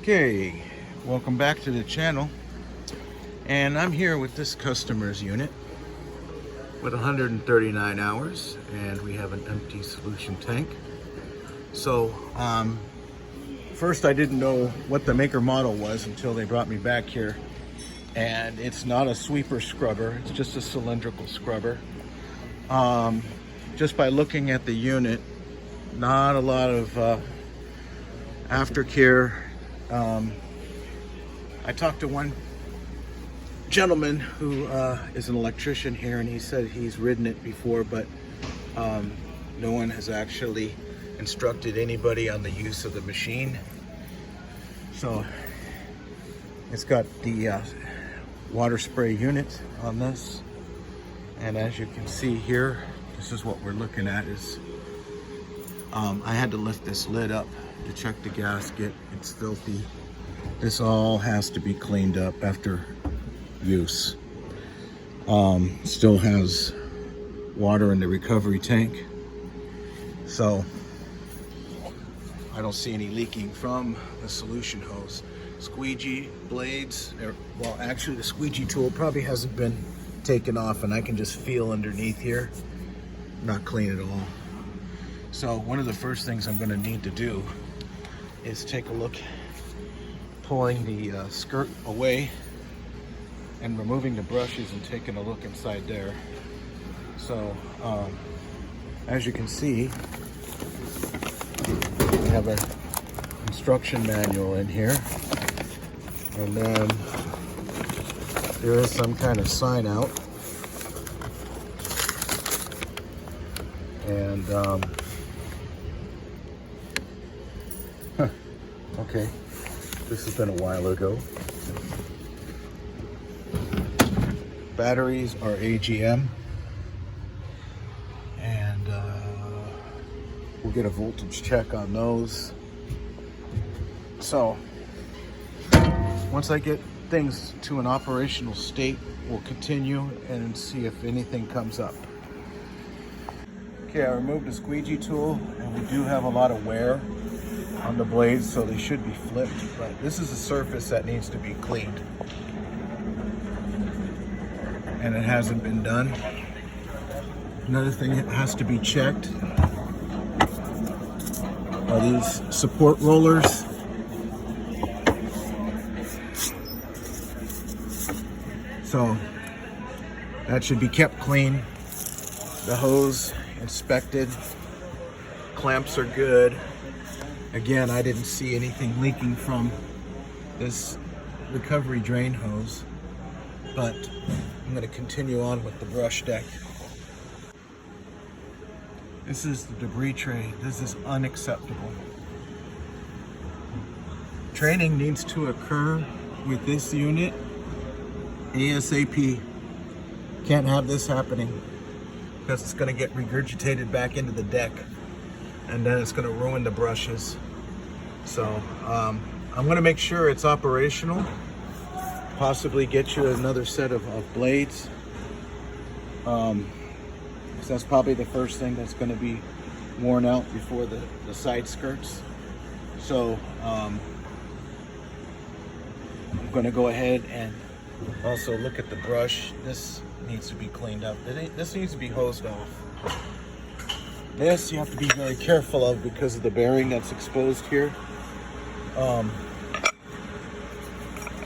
Okay, welcome back to the channel, and I'm here with this customer's unit with 139 hours, and we have an empty solution tank. So first I didn't know what the maker model was until they brought me back here, and it's not a sweeper scrubber, it's just a cylindrical scrubber. Just by looking at the unit, not a lot of aftercare. I talked to one gentleman who is an electrician here, and he said he's ridden it before, but no one has actually instructed anybody on the use of the machine. So it's got the water spray unit on this, and as you can see here, this is what we're looking at. Is I had to lift this lid up to check the gasket. It's filthy. This all has to be cleaned up after use. Still has water in the recovery tank, so I don't see any leaking from the solution hose. Squeegee blades, well, actually the squeegee tool probably hasn't been taken off, and I can just feel underneath here. Not clean at all. So one of the first things I'm going to need to do is take a look, pulling the skirt away and removing the brushes and taking a look inside there. So as you can see, we have an instruction manual in here, and then there is some kind of sign out, and okay, this has been a while ago. Batteries are AGM, and we'll get a voltage check on those. So once I get things to an operational state, we'll continue and see if anything comes up. Okay, I removed the squeegee tool, and we do have a lot of wear on the blades, so they should be flipped, but this is a surface that needs to be cleaned, and it hasn't been done. Another thing that has to be checked are these support rollers. So that should be kept clean. The hose inspected. Clamps are good. Again, I didn't see anything leaking from this recovery drain hose, but I'm going to continue on with the brush deck. This is the debris tray. This is unacceptable. Training needs to occur with this unit ASAP. Can't have this happening, because it's going to get regurgitated back into the deck, and then it's going to ruin the brushes. So I'm going to make sure it's operational, possibly get you another set of blades, because that's probably the first thing that's going to be worn out before the side skirts. So I'm going to go ahead and also look at the brush. This needs to be cleaned up. This needs to be hosed off. This you have to be very careful of because of the bearing that's exposed here.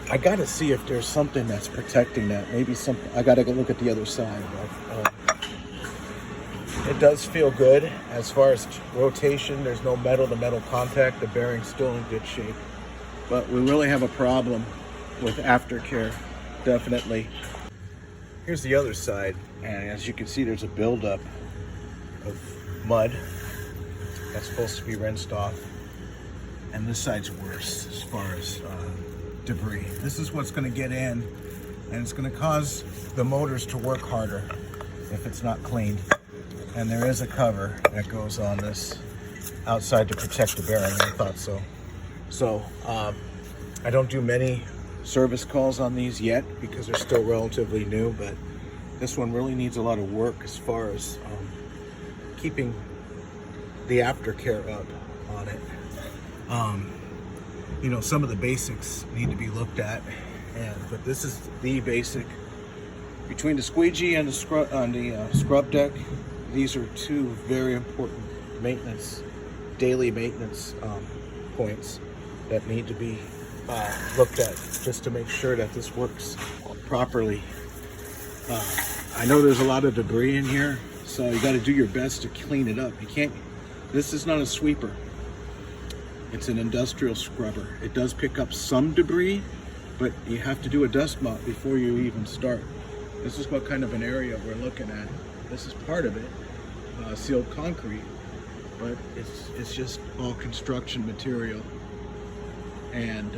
I gotta see if there's something that's protecting that. Maybe something. I gotta go look at the other side. But, it does feel good as far as rotation. There's no metal-to-metal contact. The bearing's still in good shape. But we really have a problem with aftercare, definitely. Here's the other side, and as you can see, there's a buildup of mud that's supposed to be rinsed off, and this side's worse as far as debris. This is what's going to get in, and it's going to cause the motors to work harder if it's not cleaned. And there is a cover that goes on this outside to protect the bearing. I thought so. So I don't do many service calls on these yet because they're still relatively new, but this one really needs a lot of work as far as keeping the aftercare up on it. you know, some of the basics need to be looked at, but this is the basic. Between the squeegee and the scrub deck, these are two very important daily maintenance points that need to be looked at just to make sure that this works properly. I know there's a lot of debris in here, so you got to do your best to clean it up. You can't, this is not a sweeper. It's an industrial scrubber. It does pick up some debris, but you have to do a dust mop before you even start. This is what kind of an area we're looking at. This is part of it, sealed concrete, but it's just all construction material. And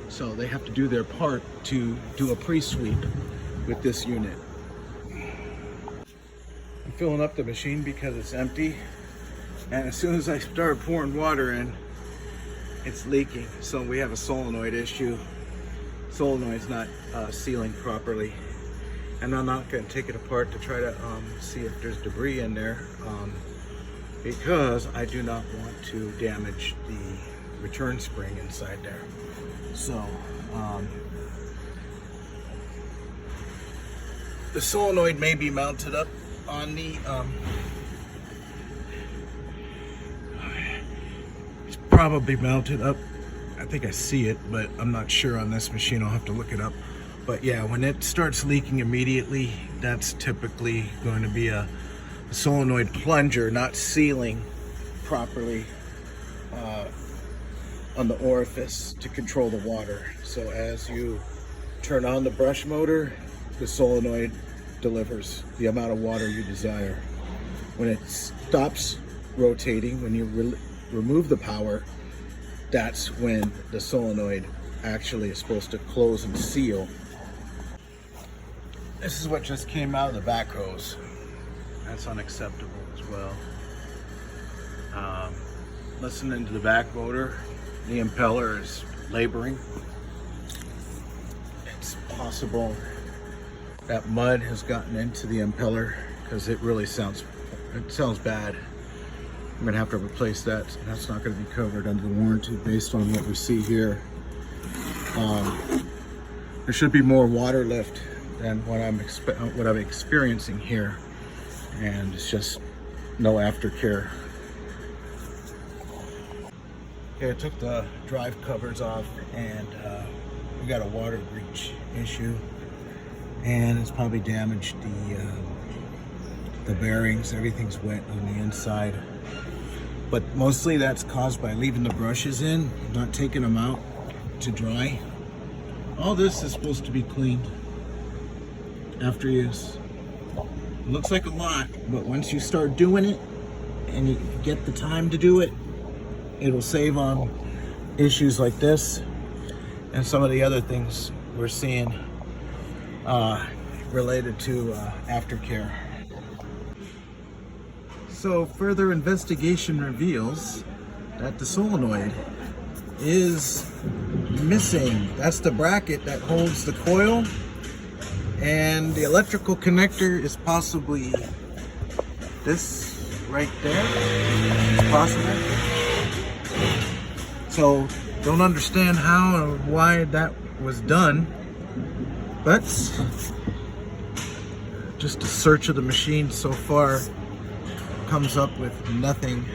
so they have to do their part to do a pre-sweep with this unit. I'm filling up the machine because it's empty, and as soon as I start pouring water in, it's leaking. So we have a solenoid issue. Solenoid's not sealing properly, and I'm not going to take it apart to try to see if there's debris in there, because I do not want to damage the return spring inside there. So the solenoid may be mounted up on the it's probably mounted up. I think I see it, but I'm not sure on this machine. I'll have to look it up. But yeah, when it starts leaking immediately, that's typically going to be a solenoid plunger not sealing properly on the orifice to control the water. So as you turn on the brush motor, the solenoid delivers the amount of water you desire. When it stops rotating, when you remove the power, that's when the solenoid actually is supposed to close and seal. This is what just came out of the back hose. That's unacceptable as well. Listening to the back motor, the impeller is laboring. It's possible that mud has gotten into the impeller because it really sounds bad. I'm gonna have to replace that. That's not gonna be covered under the warranty based on what we see here. There should be more water lift than what I'm experiencing here, and it's just no aftercare. Okay, I took the drive covers off, and we got a water breach issue, and it's probably damaged the bearings. Everything's wet on the inside, but mostly that's caused by leaving the brushes in, not taking them out to dry. All this is supposed to be cleaned after use. It looks like a lot, but once you start doing it and you get the time to do it, it'll save on issues like this and some of the other things we're seeing related to aftercare. So further investigation reveals that the solenoid is missing. That's the bracket that holds the coil, and the electrical connector is possibly this right there. It's possible. So don't understand how or why that was done, but just a search of the machine so far comes up with nothing